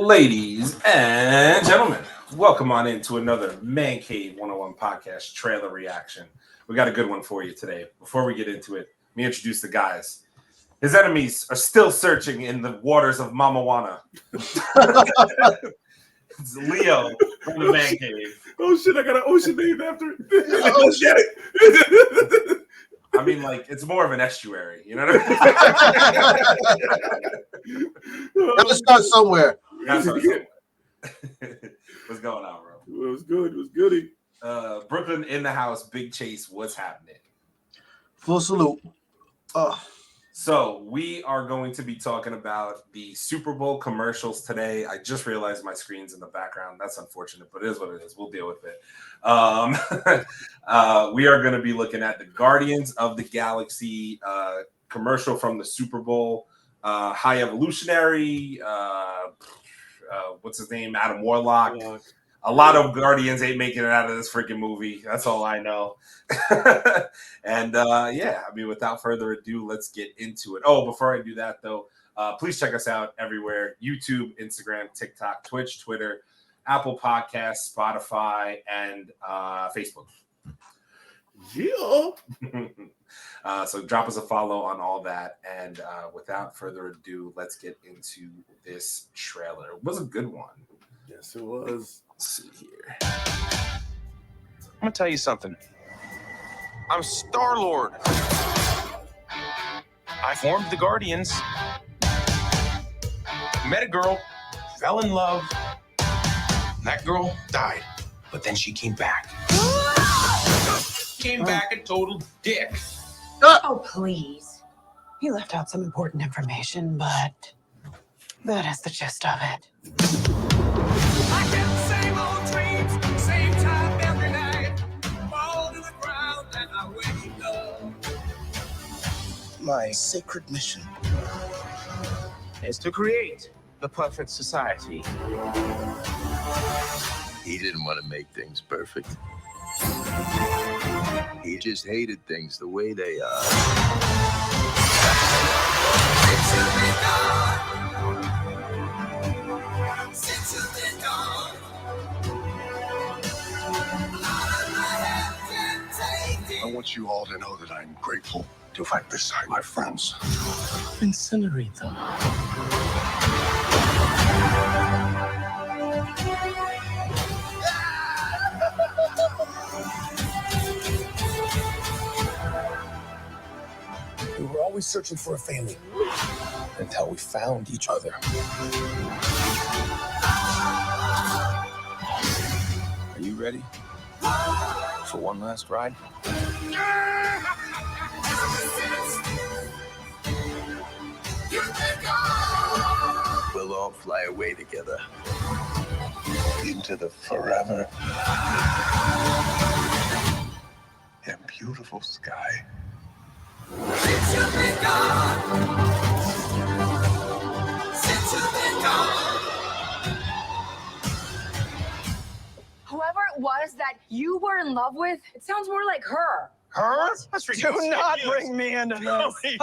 Ladies and gentlemen, welcome on into another Mancave101 Podcast trailer reaction. We got a good one for you today. Before we get into it, let me introduce the guys. His enemies are still searching in the waters of Mamawana. It's Leo from the Man Cave. Oh shit, I got an ocean named after it. Oh shit. I mean, like, it's more of an estuary, you know what I mean? Let's start somewhere. What's going on, bro? It was good. It was goody. Brooklyn in the house. Big Chase. What's happening? Full salute. So we are going to be talking about the Super Bowl commercials today. I just realized my screen's in the background. That's unfortunate, but it is what it is. We'll deal with it. We are going to be looking at the Guardians of the Galaxy commercial from the Super Bowl. High Evolutionary. What's his name? Adam Warlock. A lot of Guardians ain't making it out of this freaking movie. That's all I know. And yeah, I mean, without further ado, let's get into it. Oh, before I do that, though, please check us out everywhere. YouTube, Instagram, TikTok, Twitch, Twitter, Apple Podcasts, Spotify, and Facebook. Yeah. So drop us a follow on all that. And without further ado, let's get into this trailer. It was a good one. Yes, it was. Let's see here. I'm gonna tell you something. I'm Star-Lord. I formed the Guardians. Met a girl, fell in love. That girl died, but then she came back. Came back a total dick. Oh, please. He left out some important information, but that is the gist of it. I get the same old dreams, same time every night. Fall to the ground and I wake up. My sacred mission Is to create the perfect society. He didn't want to make things perfect. He just hated things the way they are. I want you all to know that I'm grateful to fight beside my friends. Incinerate them. We were always searching for a family until we found each other. Are you ready for one last ride? We'll all fly away together. Into the forever and beautiful sky. Whoever it was that you were in love with, it sounds more like her. Her? That's ridiculous. Do not bring me into this. Don't even.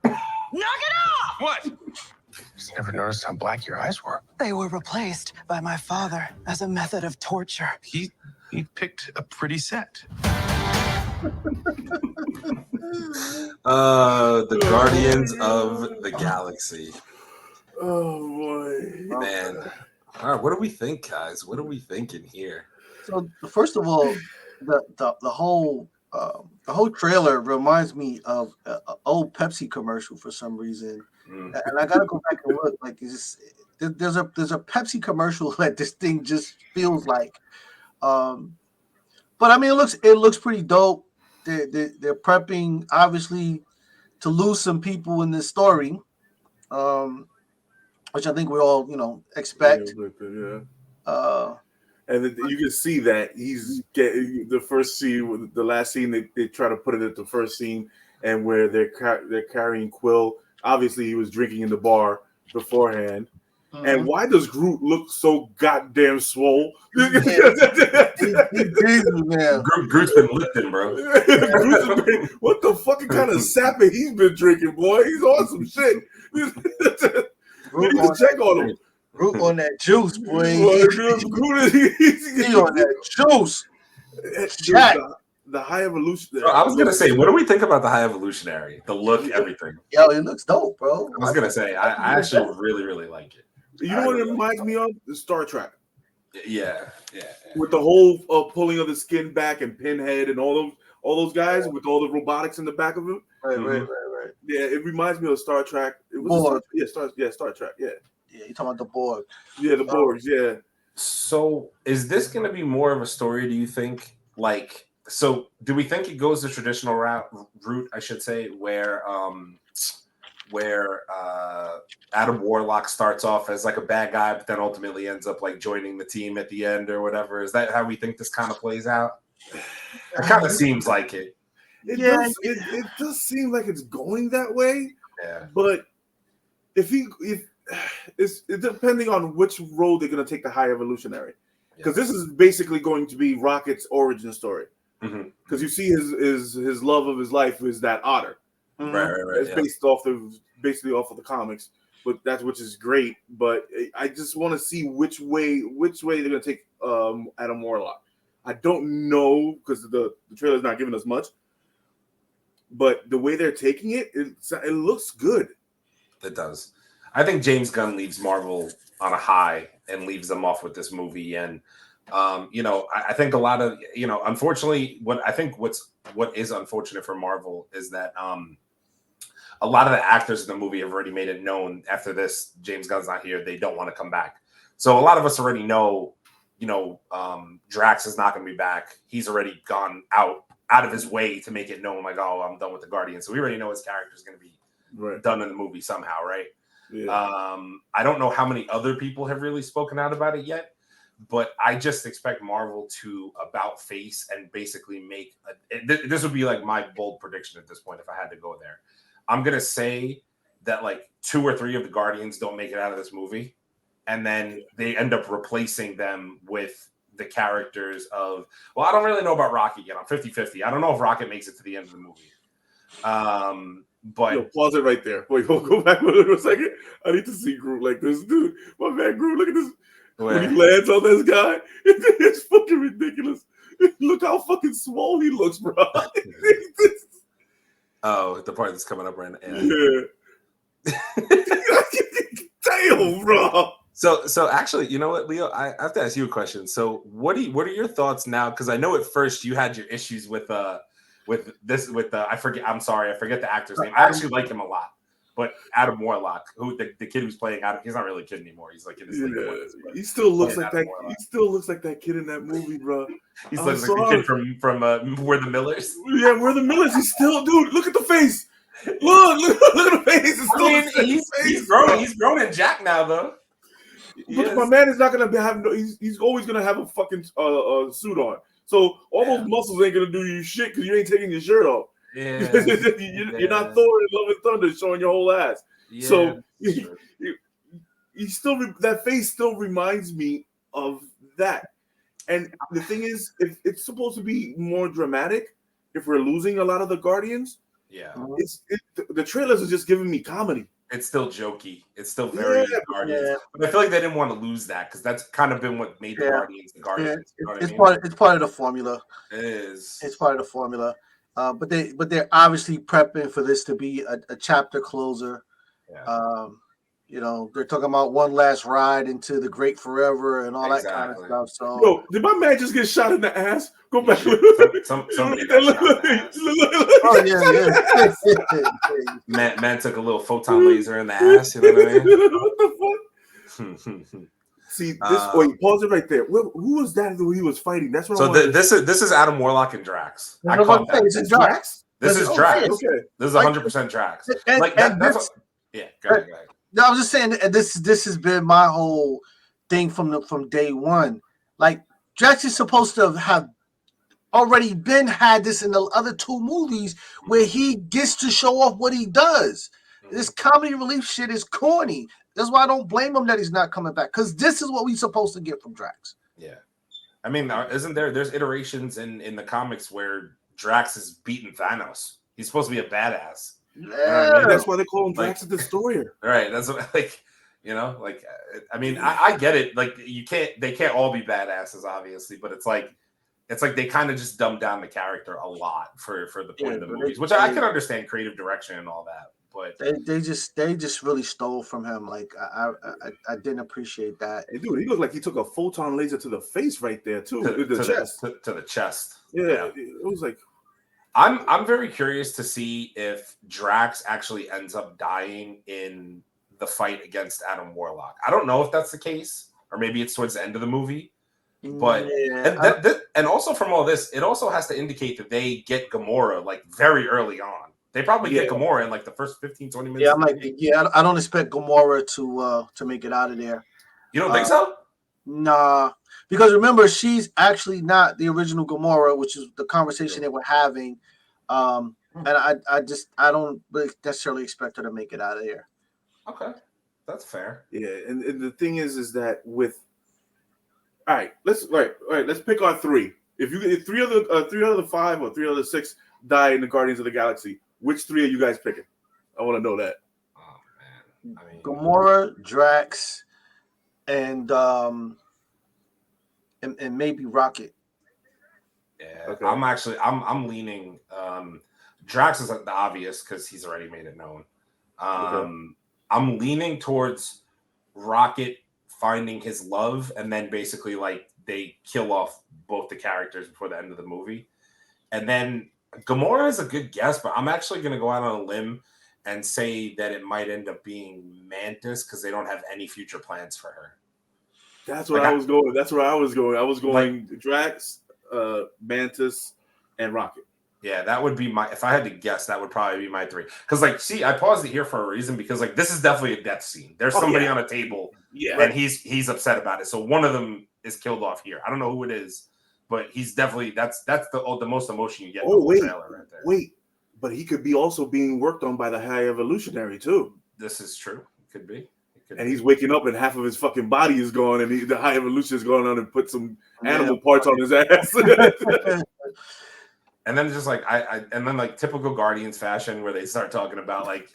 Knock it off! What? Just never noticed how black your eyes were. They were replaced by my father as a method of torture. He picked a pretty set. The Guardians of the Galaxy. Oh boy. Man. All right, what do we think, guys? What are we thinking here? So first of all, the whole trailer reminds me of an old Pepsi commercial for some reason, and I gotta go back and look. Like, it's just, there's a Pepsi commercial that this thing just feels like. But I mean, it looks pretty dope. They're prepping, obviously, to lose some people in this story, which I think we all, expect. Yeah. And you can see that he's getting the first scene, the last scene. They try to put it at the first scene, and where they're carrying Quill. Obviously, he was drinking in the bar beforehand. Mm-hmm. And why does Groot look so goddamn swole? Groot's been lifting, bro. What the fucking kind of sapping he's been drinking, boy? He's on some shit. Groot on check on him. Groot on that juice, boy. He on that juice. Jack. The High Evolution. So I was gonna say, what do we think about the High Evolutionary? The look, everything. Yo, it looks dope, bro. I was gonna say, I actually really, really like it. You know what it reminds me of? The Star Trek. Yeah. With the whole pulling of the skin back and Pinhead and all those guys with all the robotics in the back of them. Right. Yeah, it reminds me of Star Trek. It was Star Trek. Yeah, you talking about the Borg? Yeah, the Borgs. Yeah. So, is this going to be more of a story? Do you think? Like, so do we think it goes the traditional route? I should say, where Adam Warlock starts off as like a bad guy, but then ultimately ends up like joining the team at the end or whatever. Is that how we think this kind of plays out? It kind of seems like it. It does seem like it's going that way. Yeah. But if it's depending on which road they're going to take the High Evolutionary, because this is basically going to be Rocket's origin story. Because you see his love of his life is that otter. Right. It's basically off of the comics, but which is great. But I just want to see which way they're going to take Adam Warlock. I don't know because the trailer's not giving us much. But the way they're taking it looks good. It does. I think James Gunn leaves Marvel on a high and leaves them off with this movie. And, I think a lot of, unfortunately, what is unfortunate for Marvel is that a lot of the actors in the movie have already made it known after this, James Gunn's not here, they don't want to come back. So a lot of us already know, Drax is not going to be back. He's already gone out of his way to make it known, like, oh, I'm done with the Guardians. So we already know his character is going to be done in the movie somehow, right? Yeah. I don't know how many other people have really spoken out about it yet, but I just expect Marvel to about face and basically make this would be like my bold prediction at this point if I had to go there. I'm going to say that like 2 or 3 of the Guardians don't make it out of this movie, and then they end up replacing them with the characters of, I don't really know about Rocket yet. I'm 50-50. I don't know if Rocket makes it to the end of the movie. But pause it right there. Wait, go back for a second. I need to see Groot like this, dude. My man Groot, look at this. When he lands on this guy, it's fucking ridiculous. Look how fucking small he looks, bro. Oh, the part that's coming up right now. Yeah. Damn, bro. So actually, you know what, Leo? I have to ask you a question. So what are your thoughts now? Because I know at first you had your issues with I forget the actor's name. I actually like him a lot. But Adam Warlock, who the kid who's playing Adam, he's not really a kid anymore. He's like in his late 20s. He still looks like that. Warlock. He still looks like that kid in that movie, bro. He's like the kid from We're the Millers. Yeah, We're the Millers. He's still, dude. Look at the face. Look at the face. He's grown. He's grown and jacked now, though. But my man is not gonna have. He's always gonna have a fucking suit on. So all those muscles ain't gonna do you shit because you ain't taking your shirt off. Yeah, you're not Thor in Love and Thunder showing your whole ass. Yeah, so he still that face still reminds me of that. And the thing is, if it's supposed to be more dramatic, if we're losing a lot of the Guardians, the trailers are just giving me comedy. It's still jokey. It's still very Guardians. Yeah. But I feel like they didn't want to lose that because that's kind of been what made the Guardians the Guardians. Yeah. It's part of the formula. It is. It's part of the formula. But they're obviously prepping for this to be a chapter closer. Yeah. They're talking about one last ride into the great forever and all that kind of stuff. So, yo, did my man just get shot in the ass? Go back. Somebody got shot in the ass. Man took a little photon laser in the ass. You know what I mean? What the fuck? See this. Wait, pause it right there. Who was that who he was fighting? That's what. So this is Adam Warlock and Drax. This is Drax. This is Drax. Okay. This is 100% Drax. That's yeah. Go ahead. No, I was just saying that this has been my whole thing from day one. Like Drax is supposed to have already had this in the other 2 movies where he gets to show off what he does. This comedy relief shit is corny. That's why I don't blame him that he's not coming back, because this is what we're supposed to get from Drax. Yeah. I mean, there's iterations in the comics where Drax is beating Thanos. He's supposed to be a badass. Yeah. That's why they call him Drax the Destroyer. Right. That's You know, like I mean, I get it. Like they can't all be badasses, obviously, but it's like they kind of just dumbed down the character a lot for the point of the movies, which I can understand creative direction and all that. But they just really stole from him. Like I didn't appreciate that. Hey, dude, he looked like he took a photon laser to the face right there too, to the chest. To the chest. Yeah, it was like. I'm very curious to see if Drax actually ends up dying in the fight against Adam Warlock. I don't know if that's the case, or maybe it's towards the end of the movie. But and also from all this, it also has to indicate that they get Gamora like very early on. They probably get Gamora in like the first 15, 20 minutes. Yeah, I'm like, I don't expect Gamora to make it out of there. You don't think so? Nah, because remember, she's actually not the original Gamora, which is the conversation they were having. And I don't really necessarily expect her to make it out of there. Okay, that's fair. Yeah, and the thing is that with all right, let's pick our three. If three of the five or three of the six die in the Guardians of the Galaxy, which three are you guys picking? I want to know that. Oh man, I mean, Gamora, Drax, and maybe Rocket. Yeah, okay. I'm leaning. Drax is the obvious because he's already made it known. I'm leaning towards Rocket finding his love, and then basically like they kill off both the characters before the end of the movie. And then Gamora is a good guess, but I'm actually going to go out on a limb and say that it might end up being Mantis because they don't have any future plans for her. That's where I was going. That's where I was going. I was going Drax, Mantis, and Rocket. Yeah, that would be my. If I had to guess, that would probably be my three. Because, like, see, I paused it here for a reason because, like, this is definitely a death scene. There's somebody on a table, and he's upset about it. So one of them is killed off here. I don't know who it is, but he's definitely that's the most emotion you get. Oh wait, right there. Wait, but he could be also being worked on by the High Evolutionary too. This is true. It could be. And he's waking up and half of his fucking body is gone, and the High Evolution is going on and put some animal parts on his ass. And then just like and then like typical Guardians fashion where they start talking about like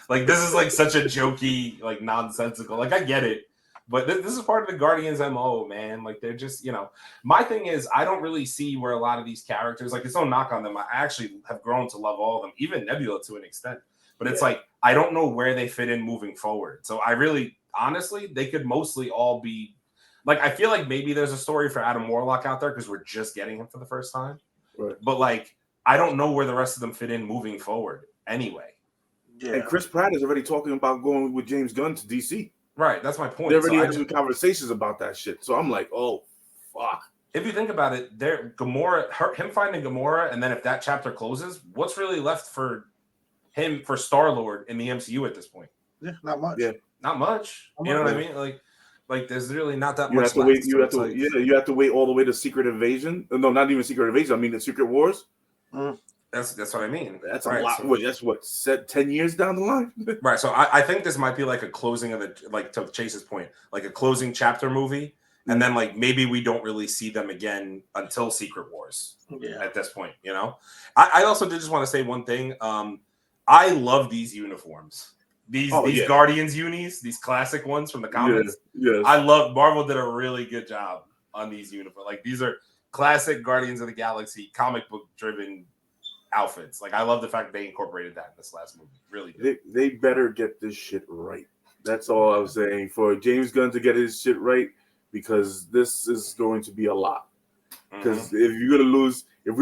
like this is like such a jokey, like nonsensical. Like I get it, but this is part of the Guardians MO, man. Like they're just, you know, my thing is I don't really see where a lot of these characters, like it's no knock on them. I actually have grown to love all of them, even Nebula to an extent. But it's like I don't know where they fit in moving forward. So I really, honestly, they could mostly all be like I feel like maybe there's a story for Adam Warlock out there because we're just getting him for the first time. Right. But like, I don't know where the rest of them fit in moving forward anyway. Yeah. And Chris Pratt is already talking about going with James Gunn to DC. Right. That's my point. They're already having conversations about that shit. So I'm like, oh, fuck. If you think about it, him finding Gamora, and then if that chapter closes, what's really left for him, for Star-Lord in the MCU at this point? Yeah, not much. Yeah. Not much. You know what I mean? Like there's really not that much. You have to wait all the way to Secret Invasion. No, not even Secret Invasion. I mean the Secret Wars. That's what I mean. That's a lot. So, that's what 10 years down the line. Right. So I think this might be like a closing of the, like to Chase's point, like a closing chapter movie, and then like maybe we don't really see them again until Secret Wars. Yeah. At this point, you know. I also did just want to say one thing. I love these uniforms. These Guardians unis, these classic ones from the comics. Yes. I love Marvel did a really good job on these uniforms. Like these are classic Guardians of the Galaxy comic book driven outfits. Like I love the fact that they incorporated that in this last movie. Really good. They better get this shit right. That's all I'm saying. For James Gunn to get his shit right, because this is going to be a lot. Because if you're gonna lose, you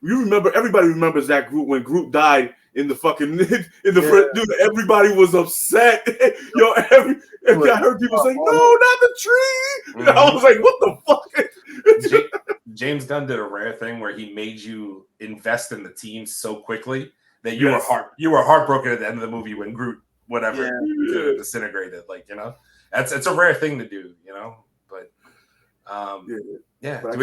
remember, everybody remembers that Groot when Groot died in the fucking first, dude. Everybody was upset. Yo, I heard people saying, "No, not the tree." I was like, "What the fuck?" James Gunn did a rare thing where he made you invest in the team so quickly that you were heartbroken at the end of the movie when Groot disintegrated. Like, you know, it's a rare thing to do, you know. But But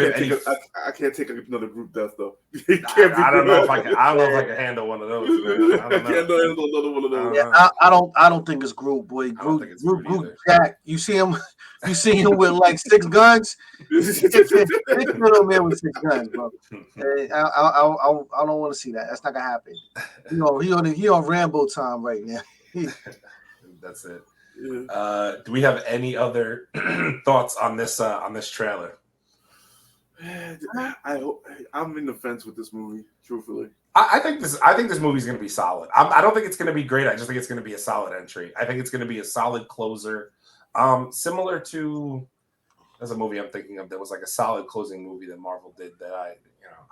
I can't take another group death though. I don't know if I can handle one of those. Man. I can't handle another one of those. Yeah, I don't think it's Groot, boy. Groot Jack. You see him with like 6 guns. It's a little man with 6 guns, bro. Hey, I don't want to see that. That's not gonna happen. He on Rambo time right now. That's it. Yeah. Do we have any other thoughts on this trailer? I'm in the fence with this movie, truthfully. I think this movie is going to be solid. I don't think it's going to be great. I just think it's going to be a solid entry. I think it's going to be a solid closer, similar to there's a movie I'm thinking of that was like a solid closing movie that Marvel did. That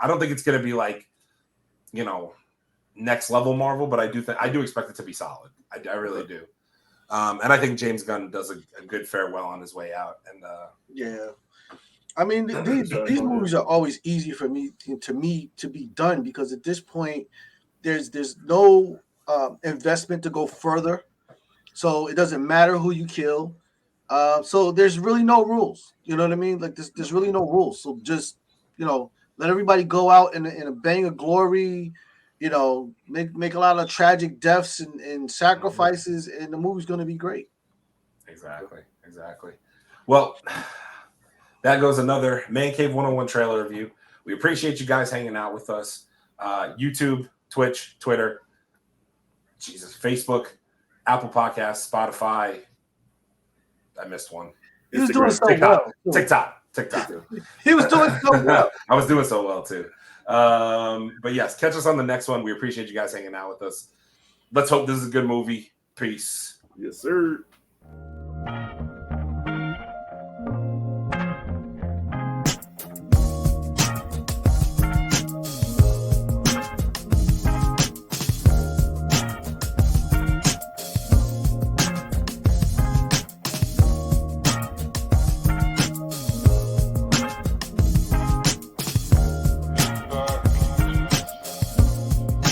I don't think it's going to be like next level Marvel, but I do expect it to be solid. I really do. And I think James Gunn does a good farewell on his way out. And yeah. I mean, these movies are always easy for me to be done because at this point, there's no investment to go further, so it doesn't matter who you kill. So there's really no rules. You know what I mean? Like there's really no rules. So just let everybody go out in a bang of glory. Make a lot of tragic deaths and sacrifices, and the movie's going to be great. Exactly. Well. That goes another Mancave101 trailer review. We appreciate you guys hanging out with us. YouTube, Twitch, Twitter, Facebook, Apple Podcasts, Spotify. I missed one. He was doing so well. TikTok. He was doing so well. I was doing so well too. But yes, catch us on the next one. We appreciate you guys hanging out with us. Let's hope this is a good movie. Peace. Yes, sir.